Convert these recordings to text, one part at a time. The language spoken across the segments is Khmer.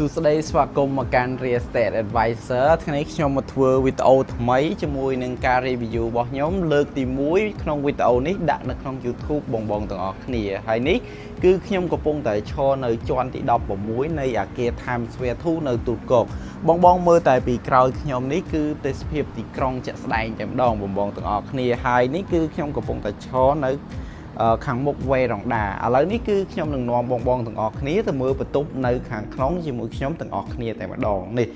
សួស្តីស្វាគមន៍មកកាន់ Real Estate Advisor ថ្ងៃនេះខ្ញុំមកធ្វើវីដេអូថ្មីជាមួយនឹងការ review របស់ខ្ញុំលើកទី1ក្នុងវីដេអូនេះដាក់នៅក្នុង YouTube បងទាំងអស់គ្នាហើយនេះគឺខ្ញុំកំពុងតែឈរនៅជាន់ទី16នៃអគារ Times Square 2 នៅទូកកបងមើលតែពីក្រោយខ្ញុំនេះគឺទេសភាពទីក្រុងជាក់ស្ដែងតែម្ដងបងទាំងអស់គ្នាហើយនេះគឺខ្ញុំកំពុងតែឈរនៅខាងមុខវេរ៉ង់ដាឥឡូវនេះគឺខ្ញុំនឹងនាំបងទាំងអស់គ្នាទៅមើលបន្ទប់នៅខាងក្នុងជាមួយខ្ញុំទាំងអស់គ្នាតែម្ដងនេះ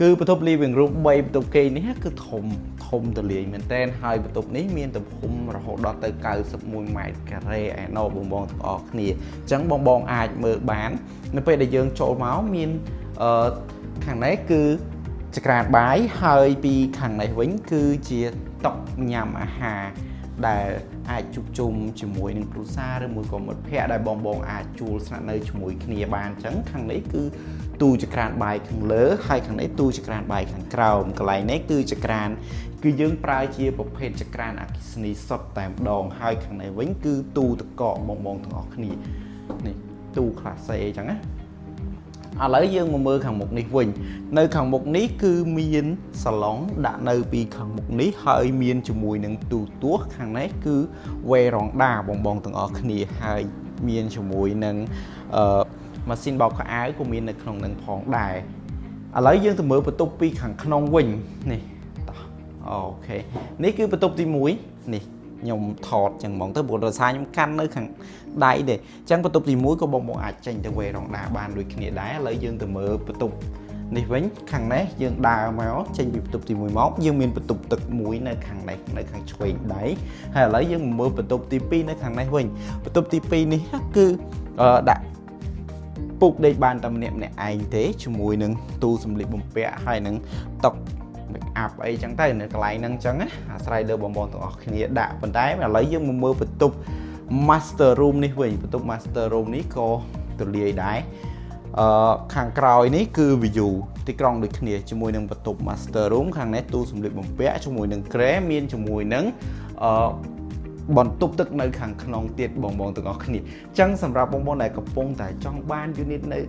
គឺបន្ទប់ living room 3បន្ទប់គេនេះគឺធំទូលាយមែនទែនហើយបន្ទប់នេះមានទំហំរហូតដល់ទៅ91ម៉ែត្រការ៉េឯណោបងទាំងអស់គ្នាអញ្ចឹងបងអាចមើលបាននៅពេលដែលយើងចូលមកមានខាងនេះគឺចក្រានបាយហើយពីខាងនេះវិញគឺជាតុញ៉ាំអាហារដែលអាចជួបជុំជាមួយនឹងគ្រួសារឬមួយក៏មិត្តភ័ក្តិដែលបងអាចជួលស្នាក់នៅជាមួយគ្នាបានអញ្ចឹងខាងនេះគឺទូចក្រានបាយខាងលើហើយខាងនេះទូចក្រានបាយខាងក្រោមកន្លែងនេះគឺចក្រានគឺយើងប្រើជាប្រភេទចក្រានអគ្គិសនីសុទ្ធតែម្ដងហើយខាងនេះវិញគឺទូទឹកកកបងទាំងអស់គ្នានេះទូ class A អញ្ចឹងណាឥឡូវយើងមកមើលខាងមុខនេះវិញនៅខាងមុខនេះគឺមានសាឡុងដាក់នៅពីខាងមុខនេះហើយមានជាមួយនឹងទូទាស់ខាងនេះគឺវេរ៉ង់ដាបងទាំងអស់គ្នាហើយមានជាមួយនឹងម៉ាស៊ីនបោកខោអាវក៏មាននៅក្នុងនឹងផងដែរឥឡូវយើងទៅមើលបន្ទប់ពីខាងក្នុងវិញនេះអូខេនេះគឺបន្ទប់ទី1នេះខ្ញុំថតចឹងហ្មងទៅព្រោះដោយសារខ្ញុំកាន់នៅខាងដៃទេអញ្ចឹងបន្ទប់ទី1ក៏បងអាចចេញទៅវេរ៉ង់ដាបានដូចគ្នាដែរឥឡូវយើងទៅមើលបន្ទប់នេះវិញខាងនេះយើងដើរមកចេញពីបន្ទប់ទី1មកយើងមានបន្ទប់ទឹកមួយនៅខាងនេះនៅខាងឆ្វេងដៃហើយឥឡូវយើងមើលបន្ទប់ទី2នៅខាងនេះវិញបន្ទប់ទី2នេះគឺដាក់ពុកដេកបានតែម្នាក់ឯងទេជាមួយនឹងទូសម្លៀកបំពាក់ហើយនឹងតុmake up អីចឹងទៅនៅកន្លែងហ្នឹងចឹងណាអាស្រ័យលើបងទាំងអស់គ្នាដាក់ប៉ុន្តែឥឡូវយើងមកមើលបន្ទប់ master room នេះវិញបន្ទប់ master room នេះក៏ទូលាយដែរខាងក្រោយនេះគឺ view ទីក្រុងដូចគ្នាជាមួយនឹងបន្ទប់ master room ខាងនេះទូសម្លៀកបំពាក់ជាមួយនឹងក្រែមានជាមួយនឹងបន្ទប់ទឹកនៅខាងក្នុងទៀតបងទាំងអស់គ្នាអញ្ចឹងសម្រាប់បងដែលកំពុងតែចង់បាន unit នៅ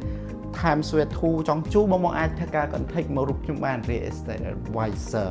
Times Square 2 ចង់ជួលបងអាចធ្វើការ contact មករូបខ្ញុំបាន Real Estate Advisor